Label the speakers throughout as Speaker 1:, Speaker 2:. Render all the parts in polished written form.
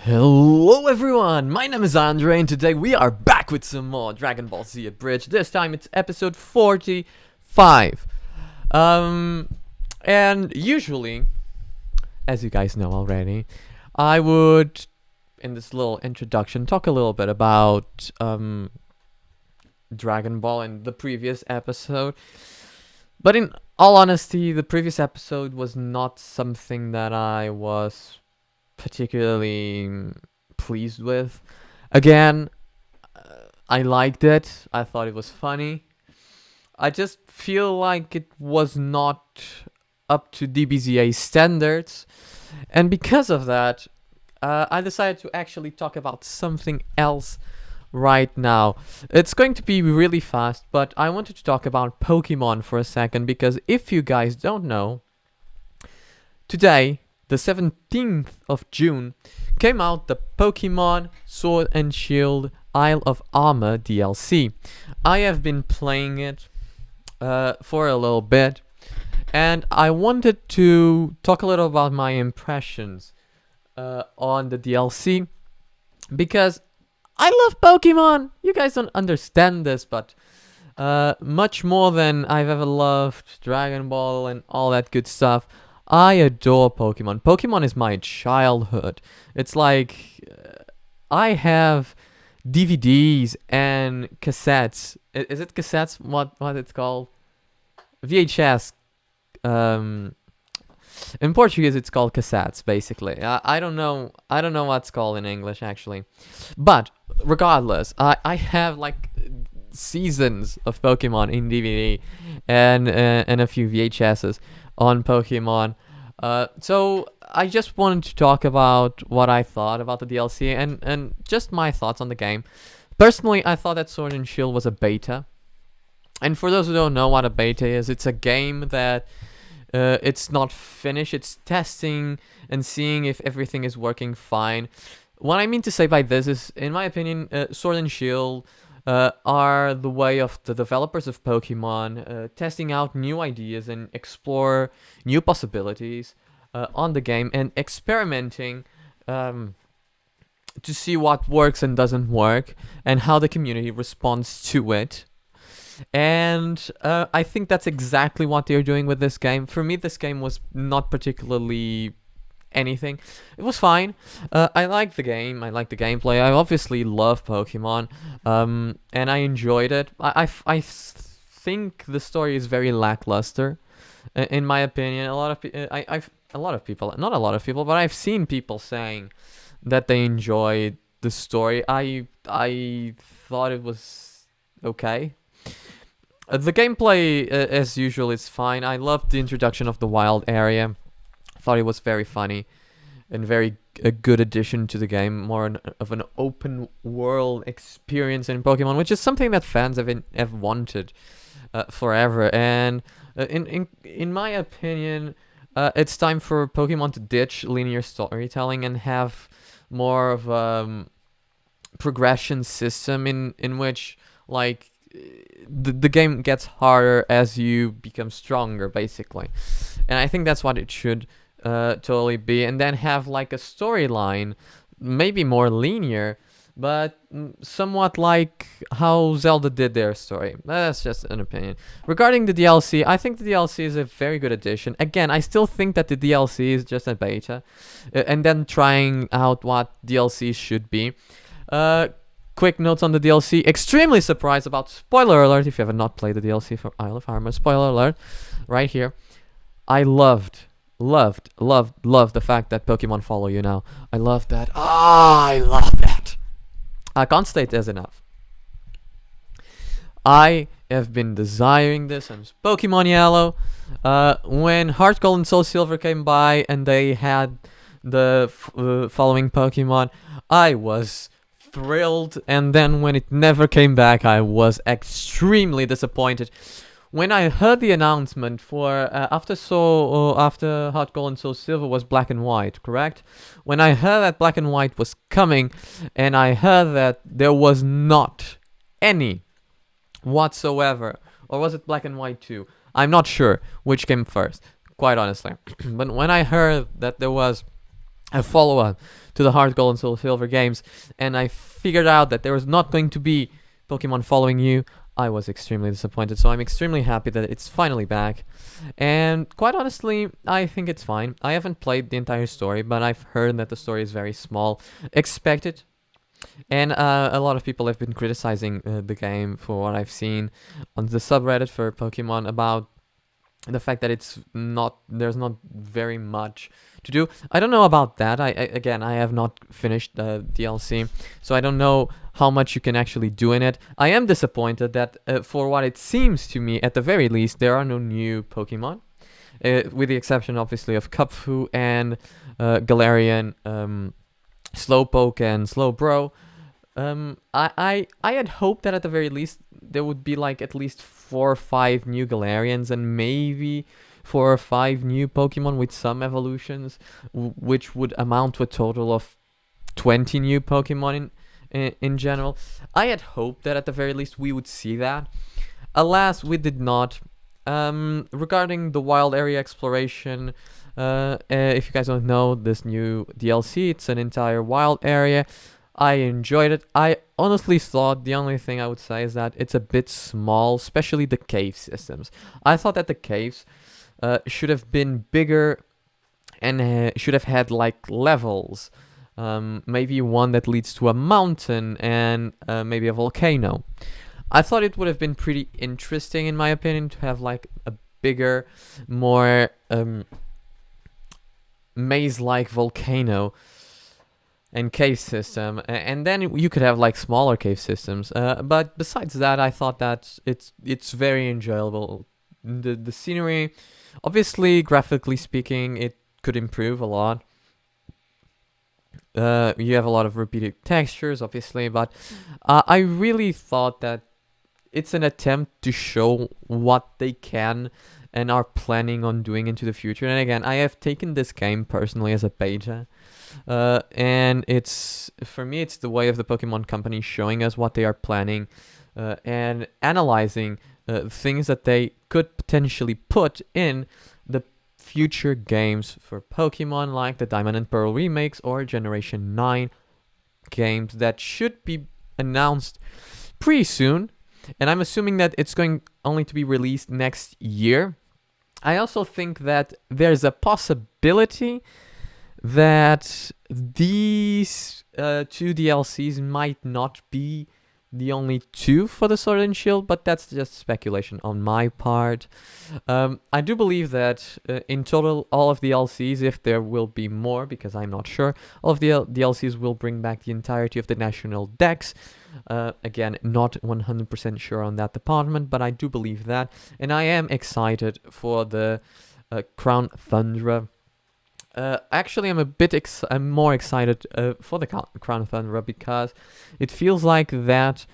Speaker 1: Hello everyone, my name is Andre and today we are back with some more Dragon Ball Z Abridged. This time it's episode 45. And usually, as you guys know already, I would, in this little introduction, talk a little bit about Dragon Ball in the previous episode. But in all honesty, the previous episode was not something that I was particularly pleased with. Again, I liked it. I thought it was funny. I just feel like it was not up to DBZ A standards. And because of that, I decided to actually talk about something else right now. It's going to be really fast, but I wanted to talk about Pokemon for a second because if you guys don't know, today, the 17th of June, came out the Pokemon Sword and Shield Isle of Armor DLC. I have been playing it for a little bit, and I wanted to talk a little about my impressions on the DLC, because I love Pokemon! You guys don't understand this, but much more than I've ever loved Dragon Ball and all that good stuff, I adore Pokemon. Pokemon is my childhood. It's like I have DVDs and cassettes. Is it cassettes? What it's called? VHS. In Portuguese, it's called cassettes. Basically, I don't know. I don't know what's called in English actually. But regardless, I have like seasons of Pokemon in DVD and a few VHSs on Pokemon. So I just wanted to talk about what I thought about the DLC and just my thoughts on the game. Personally, I thought that Sword and Shield was a beta. And for those who don't know what a beta is, it's a game that it's not finished. It's testing and seeing if everything is working fine. What I mean to say by this is, in my opinion, Sword and Shield are the way of the developers of Pokemon testing out new ideas and explore new possibilities on the game and experimenting to see what works and doesn't work and how the community responds to it. And I think that's exactly what they're doing with this game. For me, this game was not particularly anything. It was fine. I liked the game. I liked the gameplay. I obviously love Pokemon, and I enjoyed it. I think the story is very lackluster, in my opinion. A lot of people, not a lot of people, but I've seen people saying that they enjoyed the story. I thought it was okay. The gameplay, as usual, is fine. I loved the introduction of the wild area. Thought it was very funny and a good addition to the game, more of an open world experience in Pokemon, which is something that fans have wanted forever. And in my opinion, it's time for Pokemon to ditch linear storytelling and have more of a progression system in which like the game gets harder as you become stronger, basically. And I think that's what it should totally be, and then have like a storyline, maybe more linear, but somewhat like how Zelda did their story. That's just an opinion. Regarding the DLC, I think the DLC is a very good addition. Again, I still think that the DLC is just a beta, and then trying out what DLC should be. Quick notes on the DLC. Extremely surprised about, spoiler alert if you have not played the DLC for Isle of Armor, spoiler alert, right here. I loved the fact that Pokemon follow you now. I love that. I love that. I can't state this enough. I have been desiring this since Pokemon Yellow. When Heart Gold and Soul Silver came by and they had the following Pokemon, I was thrilled, and then when it never came back, I was extremely disappointed. When I heard the announcement for after Heart Gold and Soul Silver was Black and White, correct? When I heard that Black and White was coming, and I heard that there was not any whatsoever, or was it Black and White 2? I'm not sure which came first, quite honestly. But when I heard that there was a follow-up to the Heart Gold and Soul Silver games, and I figured out that there was not going to be Pokemon Following You, I was extremely disappointed. So I'm extremely happy that it's finally back. And quite honestly, I think it's fine. I haven't played the entire story, but I've heard that the story is very small. Expected. And a lot of people have been criticizing the game for what I've seen on the subreddit for Pokemon about the fact that there's not very much to do. I don't know about that. Again, I have not finished the DLC, so I don't know how much you can actually do in it. I am disappointed that for what it seems to me, at the very least, there are no new Pokemon, with the exception obviously of Kupfu and Galarian, Slowpoke and Slowbro. I had hoped that at the very least there would be like at least 4 or 5 new Galarians and maybe 4 or 5 new Pokemon with some evolutions, which would amount to a total of 20 new Pokemon in general. I had hoped that at the very least we would see that. Alas, we did not. Regarding the wild area exploration, if you guys don't know, this new DLC, it's an entire wild area. I enjoyed it. I honestly thought the only thing I would say is that it's a bit small, especially the cave systems. I thought that the caves should have been bigger and should have had like levels. Maybe one that leads to a mountain and maybe a volcano. I thought it would have been pretty interesting, in my opinion, to have like a bigger, more maze-like volcano and cave system, and then you could have like smaller cave systems. But besides that, I thought that it's very enjoyable. The scenery, obviously, graphically speaking, it could improve a lot. You have a lot of repeated textures, obviously, but I really thought that it's an attempt to show what they can and are planning on doing into the future. And again, I have taken this game personally as a beta, and it's, for me, it's the way of the Pokemon Company showing us what they are planning and analyzing things that they could potentially put in the future games for Pokemon, like the Diamond and Pearl remakes or Generation 9 games that should be announced pretty soon. And I'm assuming that it's going only to be released next year. I also think that there's a possibility that these 2 DLCs might not be the only 2 for the Sword and Shield, but that's just speculation on my part. I do believe that in total, all of the DLCs, if there will be more, because I'm not sure, all of the DLCs will bring back the entirety of the national decks. Again, not 100% sure on that department, but I do believe that, and I am excited for the Crown Thundra. Actually, I'm more excited for the Crown Thundra because it feels like that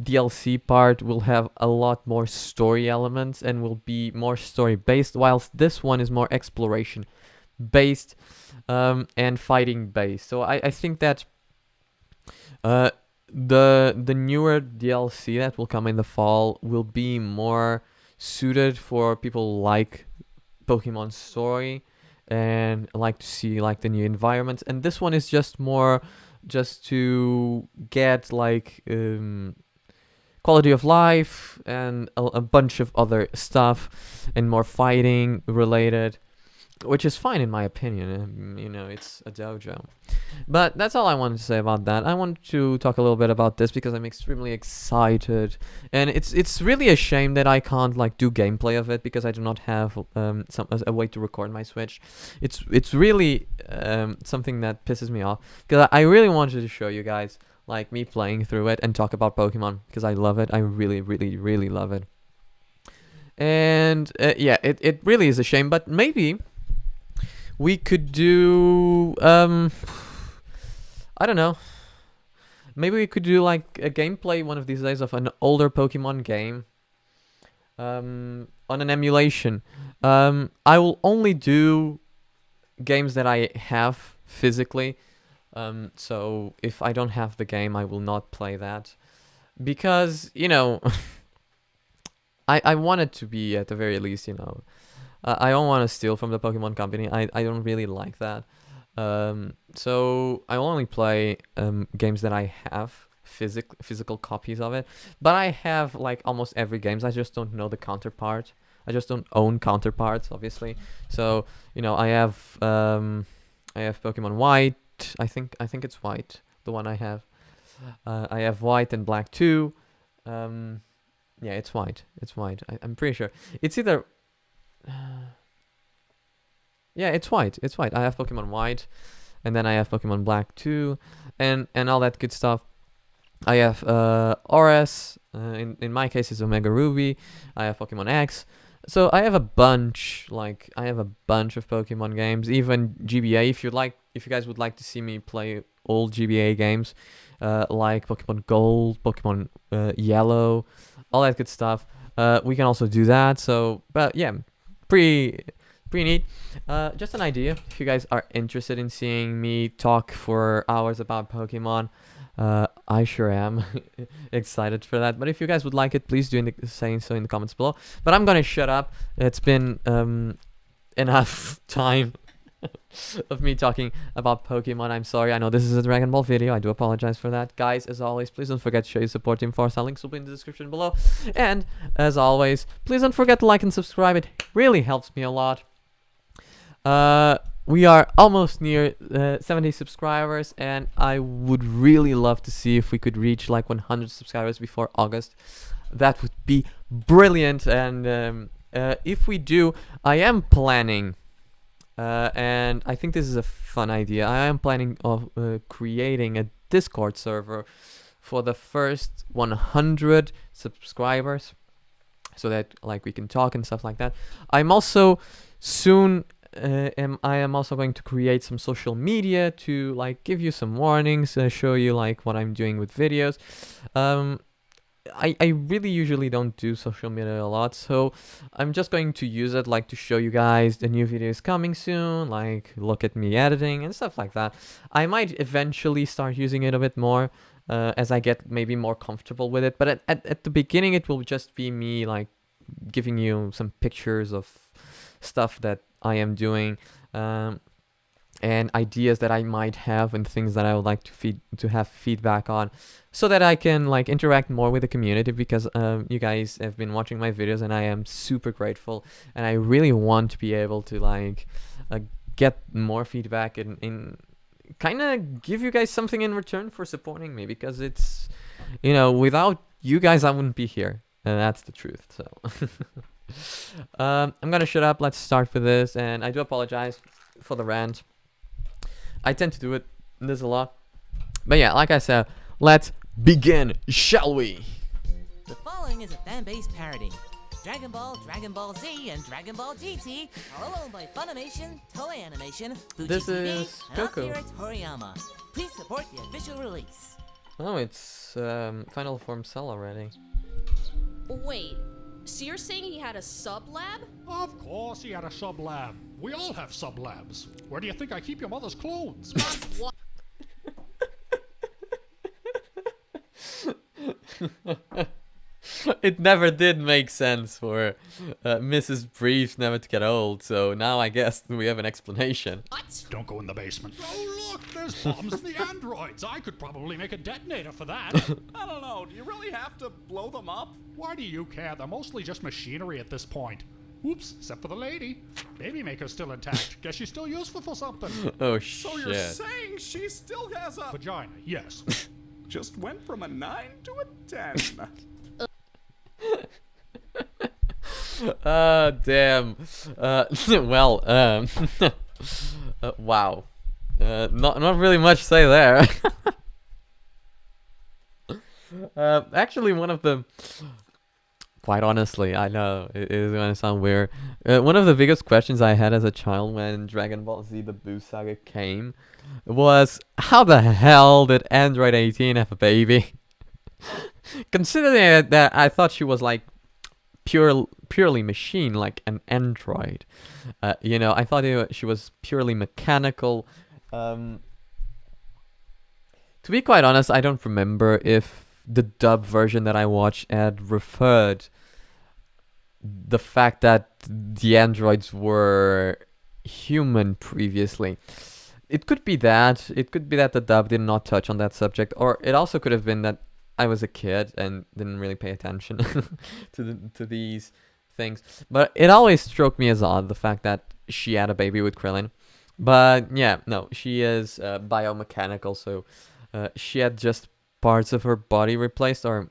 Speaker 1: DLC part will have a lot more story elements and will be more story based, whilst this one is more exploration based and fighting based. So I think that the newer DLC that will come in the fall will be more suited for people like Pokemon story and like to see like the new environments, and this one is just more just to get like quality of life and a bunch of other stuff and more fighting related, which is fine in my opinion. You know, it's a dojo. But that's all I wanted to say about that. I wanted to talk a little bit about this because I'm extremely excited, and it's really a shame that I can't like do gameplay of it because I do not have a way to record my Switch. It's really something that pisses me off because I really wanted to show you guys like me playing through it and talk about Pokemon because I love it. I really, really, really love it. And yeah, it really is a shame, but maybe we could do I don't know. Maybe we could do like a gameplay one of these days of an older Pokemon game on an emulation. I will only do games that I have physically. So if I don't have the game, I will not play that because, you know, I want it to be at the very least, you know. I don't want to steal from the Pokemon Company. I don't really like that. So I only play games that I have physical copies of it, but I have like almost every games. I just don't know the counterpart. I just don't own counterparts, obviously. So I have Pokemon White. I think it's White, the one I have. I have White and Black too. Yeah, it's White. It's White. I'm pretty sure. It's either. Yeah, it's White. It's White. I have Pokemon White, and then I have Pokemon Black too, and all that good stuff. I have Oras. In my case, it's Omega Ruby. I have Pokemon X. So I have a bunch. Like I have a bunch of Pokemon games. Even GBA. If you guys would like to see me play old GBA games, like Pokemon Gold, Pokemon Yellow, all that good stuff. We can also do that. So, but yeah, pretty neat. Just an idea. If you guys are interested in seeing me talk for hours about Pokemon, I sure am excited for that. But if you guys would like it, please do say so in the comments below. But I'm gonna shut up. It's been enough time of me talking about Pokemon. I'm sorry. I know this is a Dragon Ball video. I do apologize for that. Guys, as always, please don't forget to show your support Team Force. Links will be in the description below. And as always, please don't forget to like and subscribe. It really helps me a lot. We are almost near 70 subscribers, and I would really love to see if we could reach like 100 subscribers before August. That would be brilliant. And if we do, I am planning, and I think this is a fun idea. I am planning of creating a Discord server for the first 100 subscribers, so that like we can talk and stuff like that. I'm also soon. I am also going to create some social media to like give you some warnings, show you like what I'm doing with videos. I really usually don't do social media a lot, so I'm just going to use it like to show you guys the new video is coming soon, like look at me editing and stuff like that. I might eventually start using it a bit more as I get maybe more comfortable with it, but at the beginning it will just be me like giving you some pictures of stuff that I am doing, and ideas that I might have, and things that I would like to have feedback on, so that I can like interact more with the community, because you guys have been watching my videos and I am super grateful, and I really want to be able to like get more feedback and kind of give you guys something in return for supporting me, because it's, you know, without you guys I wouldn't be here, and that's the truth. So I'm gonna shut up. Let's start with this, and I do apologize for the rant. I tend to do this a lot, but yeah, like I said, let's begin, shall we?
Speaker 2: The following is a fan-based parody. Dragon Ball, Dragon Ball Z, and Dragon Ball GT are all owned by Funimation, Toei Animation, Fuji
Speaker 1: This
Speaker 2: TV,
Speaker 1: is
Speaker 2: and
Speaker 1: Goku.
Speaker 2: Akira Toriyama. Please support the official release.
Speaker 1: Oh, it's Final Form Cell already.
Speaker 3: Wait, so you're saying he had a sub-lab?
Speaker 4: Of course he had a sub-lab. We all have sub-labs. Where do you think I keep your mother's clothes?
Speaker 3: What?
Speaker 1: It never did make sense for Mrs. Briefs never to get old, so now I guess we have an explanation.
Speaker 3: What?
Speaker 4: Don't go in the basement. Oh look, there's bombs in the androids. I could probably make a detonator for that.
Speaker 5: I don't know, do you really have to blow them up?
Speaker 4: Why do you care? They're mostly just machinery at this point. Oops, except for the lady. Baby Maker's still intact. Guess she's still useful for something.
Speaker 1: Oh
Speaker 5: So you're
Speaker 1: shit.
Speaker 5: saying she still has a...
Speaker 4: Vagina, yes.
Speaker 5: Just went from a 9 to a 10.
Speaker 1: Damn. Well, wow. Not really much to say there. Actually, one of the, quite honestly, I know it is gonna sound weird. One of the biggest questions I had as a child when Dragon Ball Z: The Buu Saga came was, how the hell did Android 18 have a baby? Considering that I thought she was like purely machine, like an android. You know, I thought she was purely mechanical. To be quite honest, I don't remember if the dub version that I watched had referred the fact that the androids were human previously. it could be that. It could be that the dub did not touch on that subject, or it also could have been that I was a kid and didn't really pay attention to these things. But it always struck me as odd, the fact that she had a baby with Krillin. But yeah, no, she is biomechanical, so she had just parts of her body replaced, or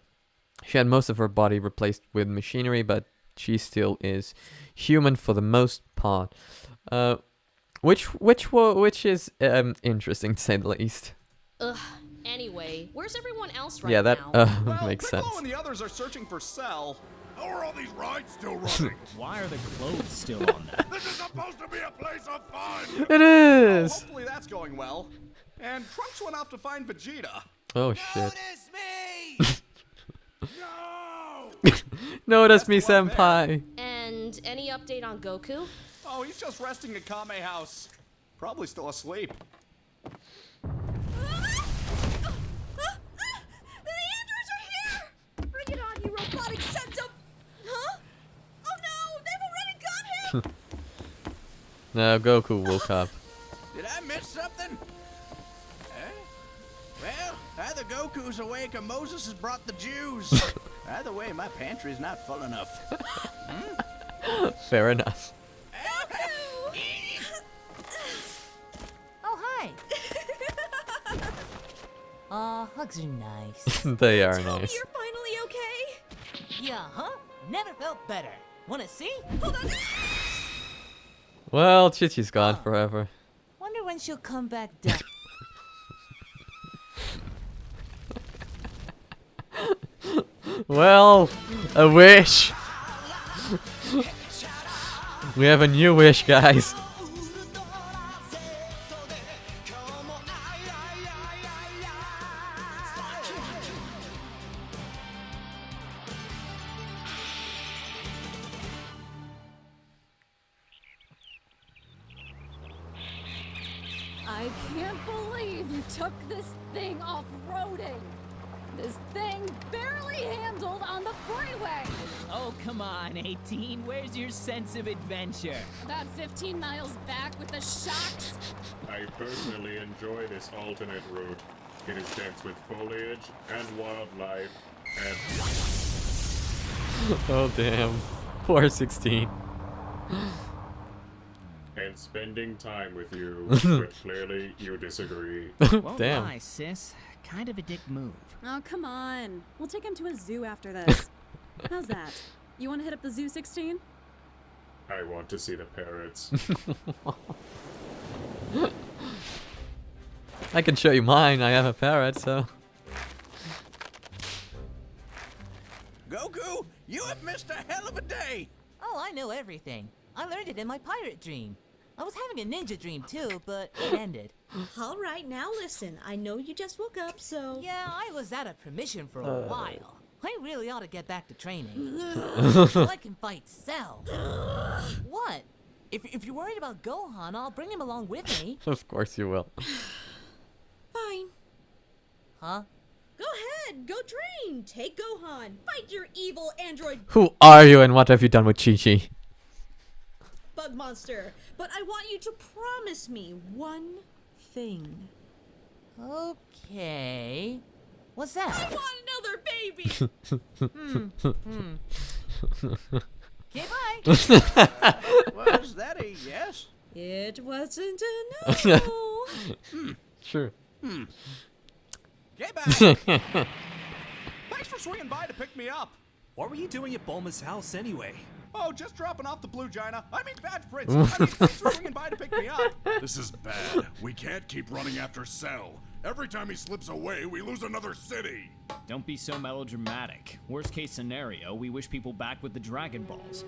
Speaker 1: she had most of her body replaced with machinery, but she still is human for the most part. Which is interesting to say the least.
Speaker 3: Ugh. Anyway, where's everyone else right
Speaker 1: Yeah, that
Speaker 3: now?
Speaker 5: Well,
Speaker 1: makes
Speaker 5: Piccolo
Speaker 1: sense.
Speaker 5: and the others are searching for Cell.
Speaker 6: How are all these rides still running?
Speaker 7: Why are the clothes still on there?
Speaker 6: This is supposed to be a place of fun!
Speaker 1: It is.
Speaker 5: Hopefully that's going well. And Trunks went off to find Vegeta.
Speaker 1: Oh shit.
Speaker 2: me!
Speaker 6: No!
Speaker 1: Notice me,
Speaker 5: That's the one there.
Speaker 1: senpai.
Speaker 3: And any update on Goku?
Speaker 5: Oh, he's just resting at Kame House. Probably still asleep.
Speaker 8: The androids are here! Bring it on, you robotic sons of... Huh? Oh no, they've already got him!
Speaker 1: No, Goku woke up.
Speaker 9: Did I miss something? Well, either Goku's awake or Moses has brought the Jews. Either way, my pantry's not full enough.
Speaker 1: Fair enough.
Speaker 2: Oh, hi. Aw, hugs are nice.
Speaker 1: They are
Speaker 8: Tell me
Speaker 1: nice.
Speaker 8: you're finally okay?
Speaker 2: Yeah, huh? Never felt better. Wanna see?
Speaker 8: Hold on.
Speaker 1: Well, Chi-Chi's gone forever.
Speaker 2: Wonder when she'll come back down.
Speaker 1: Well, a wish. We have a new wish, guys.
Speaker 10: I can't believe you took this thing off-roading. This thing barely handled on the freeway.
Speaker 7: Oh, come on, 18. Where's your sense of adventure?
Speaker 10: About 15 miles back with the shocks.
Speaker 11: I personally enjoy this alternate route. It is dense with foliage and wildlife and...
Speaker 1: Oh damn. Poor 16.
Speaker 11: and spending time with you, but clearly you disagree.
Speaker 7: Won't
Speaker 1: Damn.
Speaker 7: lie, sis. Kind of a dick move.
Speaker 10: Oh, come on. We'll take him to a zoo after this. How's that? You want to hit up the zoo, 16?
Speaker 11: I want to see the parrots.
Speaker 1: I can show you mine. I have a parrot, so.
Speaker 9: Goku, you have missed a hell of a day.
Speaker 2: Oh, I know everything. I learned it in my pirate dream. I was having a ninja dream too, but it ended.
Speaker 8: All right, now listen. I know you just woke up, so...
Speaker 2: Yeah, I was out of permission for a while. I really ought to get back to training. So I can fight Cell. What? If you're worried about Gohan, I'll bring him along with me.
Speaker 1: Of course you will.
Speaker 8: Fine.
Speaker 2: Huh?
Speaker 8: Go ahead, go train. Take Gohan. Fight your evil android
Speaker 1: Who are you and what have you done with Chi-Chi?
Speaker 8: bug monster. But I want you to promise me one thing.
Speaker 2: Okay. What's that?
Speaker 8: I want another baby!
Speaker 2: Okay, bye.
Speaker 9: Was that a yes?
Speaker 8: It wasn't a no.
Speaker 1: Sure.
Speaker 9: Okay, bye.
Speaker 5: Thanks for swinging by to pick me up.
Speaker 12: What were you doing at Bulma's house anyway?
Speaker 5: Oh, just dropping off the Blue Gina. I mean, Badge Prince. I mean, thanks for swinging by to pick me up.
Speaker 6: This is bad. We can't keep running after Cell. Every time he slips away, we lose another city.
Speaker 7: Don't be so melodramatic. Worst case scenario, we wish people back with the Dragon Balls.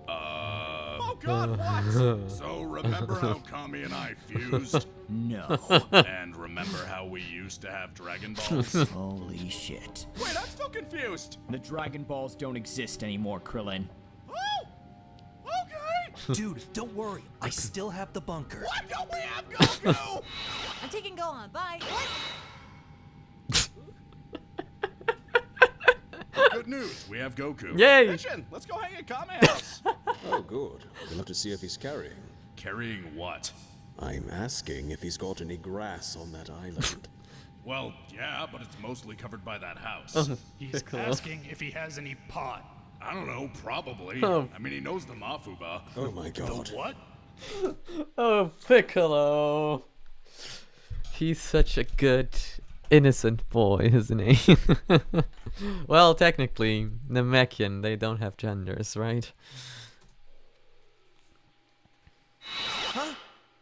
Speaker 5: Oh God, what?
Speaker 6: So remember how Kami and I fused?
Speaker 7: No.
Speaker 6: And remember how we used to have Dragon Balls?
Speaker 7: Holy shit.
Speaker 5: Wait, I'm still confused.
Speaker 7: The Dragon Balls don't exist anymore, Krillin.
Speaker 5: Oh, okay.
Speaker 12: Dude, don't worry. I still have the bunker.
Speaker 5: Why don't we have Goku?
Speaker 2: I'm taking Gohan. Bye.
Speaker 6: Good news, we have Goku.
Speaker 1: Yay!
Speaker 5: Mission, let's go hang at Kame House.
Speaker 13: Oh, good. We'll have to see if he's carrying.
Speaker 6: Carrying what?
Speaker 13: I'm asking if he's got any grass on that island.
Speaker 6: Well, yeah, but it's mostly covered by that house.
Speaker 4: He's asking if he has any pot.
Speaker 6: I don't know, probably.
Speaker 1: Oh.
Speaker 6: I mean, he knows the Mafuba.
Speaker 13: Oh my god.
Speaker 6: The what?
Speaker 1: Oh, Piccolo. He's such a good, innocent boy, isn't he? Well, technically, Namekian, they don't have genders, right?
Speaker 2: Huh?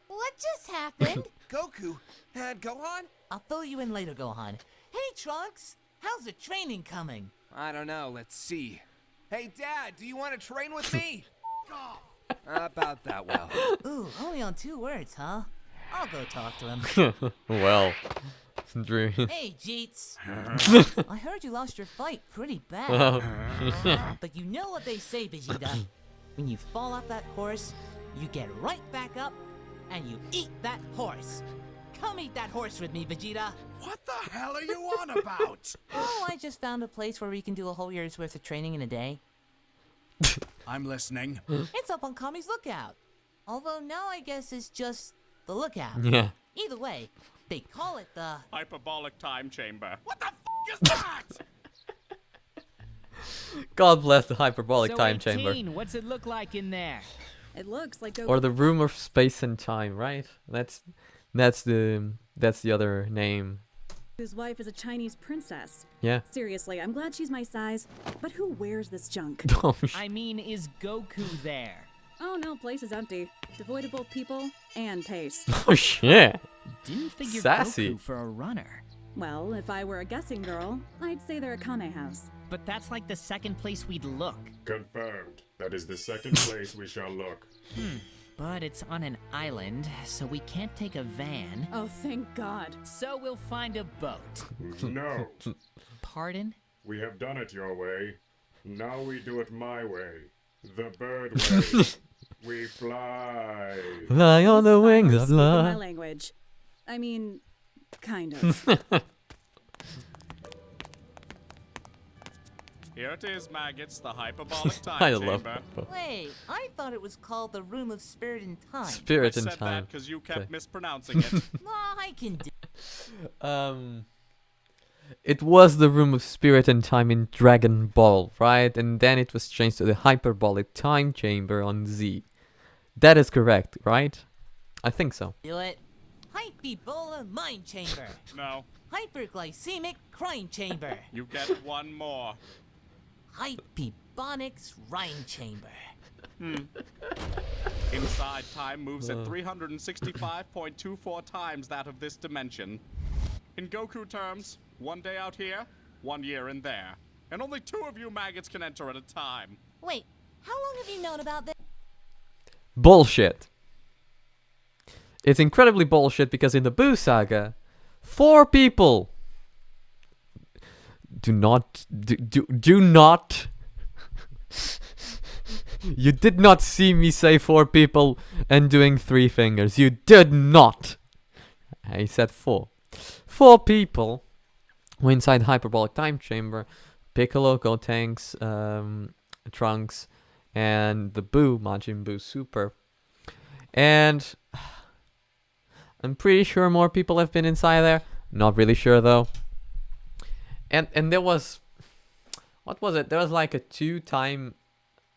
Speaker 2: What just happened?
Speaker 12: Goku, Gohan?
Speaker 2: I'll fill you in later, Gohan. Hey, Trunks, how's the training coming?
Speaker 12: I don't know, let's see. Hey, Dad, do you want to train with me? About that well.
Speaker 2: Ooh, only on 2 words, huh? I'll go talk to him.
Speaker 1: Well, Drew.
Speaker 2: Hey, Jeets. I heard you lost your fight pretty bad.
Speaker 1: Well,
Speaker 2: But you know what they say, Vegeta. When you fall off that horse, you get right back up, and you eat that horse. Come eat that horse with me, Vegeta.
Speaker 9: What the hell are you on about?
Speaker 2: Oh, I just found a place where we can do a whole year's worth of training in a day.
Speaker 9: I'm listening.
Speaker 2: It's up on Kami's Lookout. Although now I guess it's just the lookout.
Speaker 1: yeah.
Speaker 2: Either way, they call it the...
Speaker 5: Hyperbolic time chamber.
Speaker 9: What the is that?
Speaker 1: God bless the hyperbolic time
Speaker 7: 18,
Speaker 1: chamber.
Speaker 7: What's it look like in there?
Speaker 10: It looks like Goku.
Speaker 1: Or the room of space and time, right? That's the other name.
Speaker 10: His wife is a Chinese princess.
Speaker 1: Yeah.
Speaker 10: Seriously, I'm glad she's my size, but who wears this junk?
Speaker 1: Oh,
Speaker 7: I mean, is Goku there?
Speaker 10: Oh no, place is empty. Devoid of both people and taste.
Speaker 1: oh shit.
Speaker 7: Didn't figure
Speaker 1: Sassy.
Speaker 7: Goku for a runner.
Speaker 10: Well, if I were a guessing girl, I'd say they're a Kame house.
Speaker 7: But that's like the second place we'd look.
Speaker 11: Confirmed. That is the second place we shall look.
Speaker 7: But it's on an island, so we can't take a van.
Speaker 10: Oh, thank God.
Speaker 7: So we'll find a boat.
Speaker 11: No.
Speaker 7: Pardon?
Speaker 11: We have done it your way. Now we do it my way. The bird way. We fly.
Speaker 1: Fly on the wings of
Speaker 10: Speaking my
Speaker 1: love.
Speaker 10: language. I mean, kind of.
Speaker 5: Here it is, maggots, the hyperbolic time
Speaker 1: I
Speaker 5: chamber.
Speaker 1: love that.
Speaker 2: Wait, I thought it was called the Room of Spirit and Time.
Speaker 1: Spirit
Speaker 5: I
Speaker 1: and
Speaker 5: said
Speaker 1: time.
Speaker 5: that because you kept
Speaker 1: Okay.
Speaker 5: mispronouncing it.
Speaker 2: I can do.
Speaker 1: It was the room of spirit and time in Dragon Ball, right? And then it was changed to the hyperbolic time chamber on Z. That is correct, right? I think so.
Speaker 2: Do it. Hyperbola Mind Chamber.
Speaker 5: No,
Speaker 2: Hyperglycemic Crime Chamber.
Speaker 5: you get one more.
Speaker 2: Hyperbonics Rhyme Chamber.
Speaker 5: Inside, time moves at 365.24 times that of this dimension. In Goku terms, 1 day out here, 1 year in there. And only 2 of you maggots can enter at a time.
Speaker 2: Wait, how long have you known about this?
Speaker 1: Bullshit. It's incredibly bullshit because in the Boo Saga, 4 people. Do not. You did not see me say 4 people and doing 3 fingers. You did not. I said 4. 4 people were inside hyperbolic time chamber. Piccolo, Gotenks, Trunks, and the Boo, Majin Buu Super. And I'm pretty sure more people have been inside there. Not really sure though. And there was, what was it? There was like a 2-time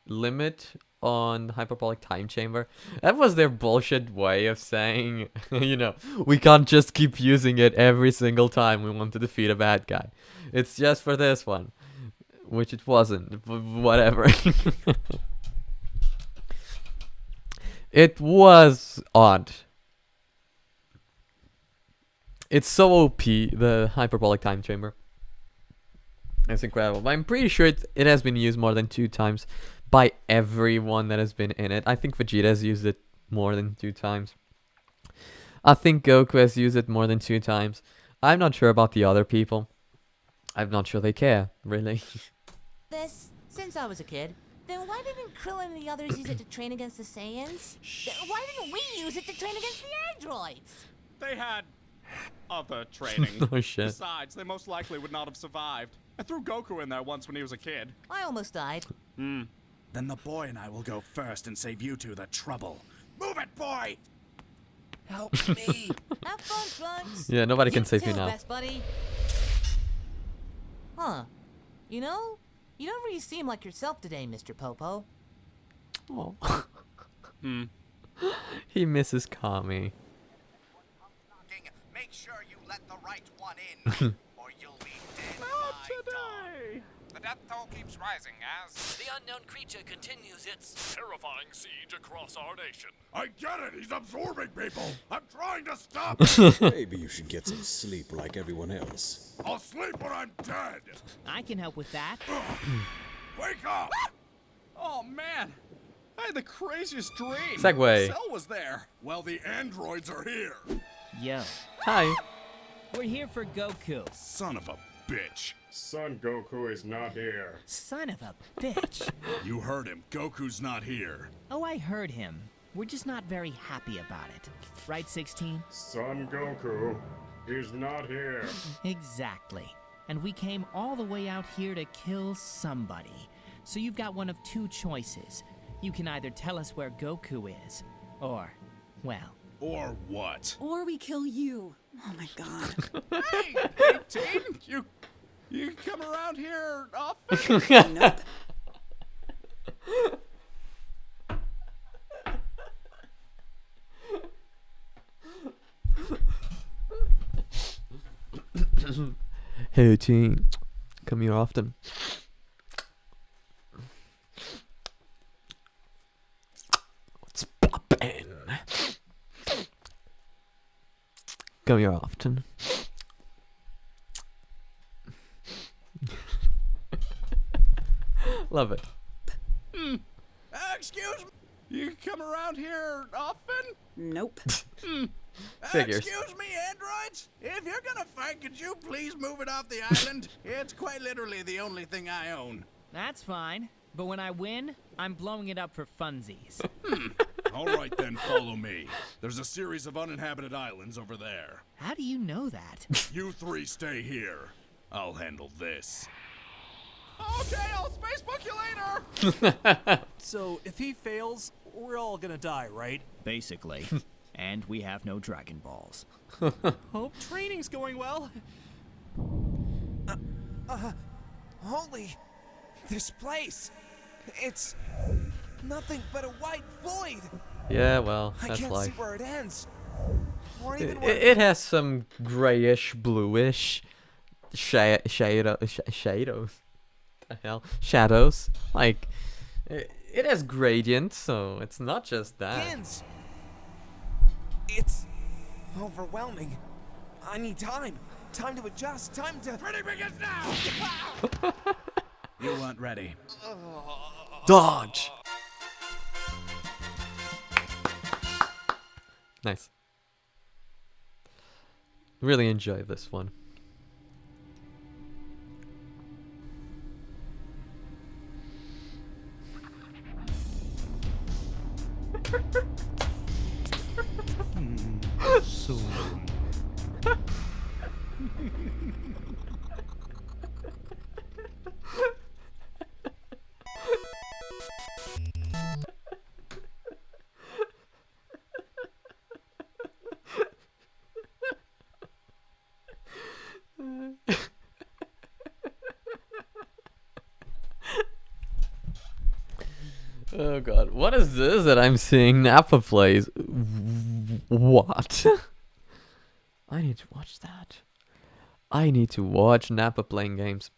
Speaker 1: limit on the hyperbolic time chamber. That was their bullshit way of saying, you know, we can't just keep using it every single time we want to defeat a bad guy. It's just for this one, which it wasn't. Whatever. It was odd. It's so OP, the hyperbolic time chamber. It's incredible. But I'm pretty sure it has been used more than 2 times by everyone that has been in it. I think Vegeta has used it more than 2 times. I think Goku has used it more than 2 times. I'm not sure about the other people. I'm not sure they care, really.
Speaker 2: This since I was a kid. Then why didn't Krillin and the others use it to train against the Saiyans? Why didn't we use it to train against the androids?
Speaker 5: They had other training.
Speaker 1: Oh shit.
Speaker 5: Besides, they most likely would not have survived. I threw Goku in there once when he was a kid.
Speaker 2: I almost died.
Speaker 9: Then the boy and I will go first and save you 2 the trouble. Move it, boy!
Speaker 12: Help me.
Speaker 2: Have fun, Trunks.
Speaker 1: Yeah, nobody can save you
Speaker 2: too,
Speaker 1: now.
Speaker 2: best buddy. Huh. You know, you don't really seem like yourself today, Mr. Popo.
Speaker 1: Oh. He misses Kami.
Speaker 9: Make sure you let the right one in, or you'll be dead.
Speaker 5: Not today.
Speaker 14: The death toll keeps rising as
Speaker 15: the unknown creature continues its
Speaker 6: terrifying siege across our nation. I get it. He's absorbing people. I'm trying to stop it.
Speaker 13: Maybe you should get some sleep like everyone else.
Speaker 6: I'll sleep when I'm dead.
Speaker 7: I can help with that.
Speaker 6: Wake up!
Speaker 5: Oh man, I had the craziest dream.
Speaker 1: Segway.
Speaker 5: Cell was there.
Speaker 6: Well, the androids are here.
Speaker 7: Yo.
Speaker 1: Hi.
Speaker 7: We're here for Goku.
Speaker 6: Son of a bitch.
Speaker 11: Son Goku is not here.
Speaker 7: Son of a bitch.
Speaker 6: You heard him. Goku's not here.
Speaker 7: Oh, I heard him. We're just not very happy about it. Right, 16?
Speaker 11: Son Goku is not here.
Speaker 7: Exactly. And we came all the way out here to kill somebody. So you've got one of two choices. You can either tell us where Goku is, or, well...
Speaker 6: Or what?
Speaker 8: Or we kill you. Oh my god.
Speaker 5: Hey, 18, you come around here often?
Speaker 8: Nope.
Speaker 1: Hey, teen. Come here often. What's poppin'? Come here often. Love it.
Speaker 9: Excuse me.
Speaker 5: You come around here often?
Speaker 8: Nope.
Speaker 1: Figures.
Speaker 9: Excuse me, androids? If you're gonna fight, could you please move it off the island? It's quite literally the only thing I own.
Speaker 7: That's fine. But when I win, I'm blowing it up for funsies.
Speaker 6: All right, then, follow me. There's a series of uninhabited islands over there.
Speaker 7: How do you know that?
Speaker 6: You three stay here. I'll handle this.
Speaker 5: Okay, I'll spacebook you later.
Speaker 16: So, if he fails, we're all gonna die, right?
Speaker 7: Basically. And we have no Dragon Balls.
Speaker 16: Hope training's going well.
Speaker 12: Holy... This place... It's... nothing but a white void!
Speaker 1: Yeah, well,
Speaker 12: I
Speaker 1: that's
Speaker 12: can't
Speaker 1: life.
Speaker 12: see where it ends. Or even
Speaker 1: It,
Speaker 12: where...
Speaker 1: it has some grayish, bluish shadows. The hell? Shadows. Like, it has gradients, so it's not just that.
Speaker 12: Begins. It's... overwhelming. I need time. Time to adjust. Time to...
Speaker 6: Training begins now!
Speaker 9: You weren't ready.
Speaker 1: Dodge! Nice. Really enjoy this one.
Speaker 9: Soon.
Speaker 1: Oh god, what is this that I'm seeing Nappa plays? What? I need to watch that. I need to watch Nappa playing games.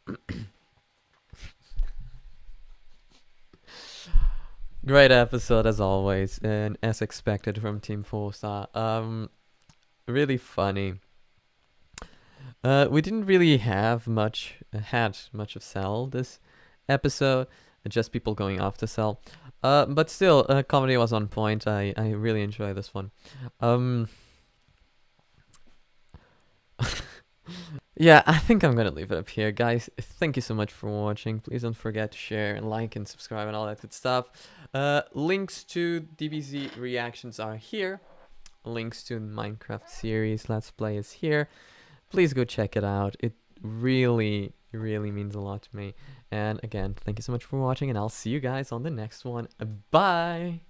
Speaker 1: Great episode as always, and as expected from Team 4-Star. Really funny. We didn't really have much of Cell this episode, just people going after Cell. But still, comedy was on point. I really enjoy this one. Yeah, I think I'm gonna leave it up here, guys. Thank you so much for watching. Please don't forget to share and like and subscribe and all that good stuff. Links to DBZ reactions are here. Links to Minecraft series Let's Play is here. Please go check it out. It really means a lot to me. And again, thank you so much for watching, and I'll see you guys on the next one. Bye!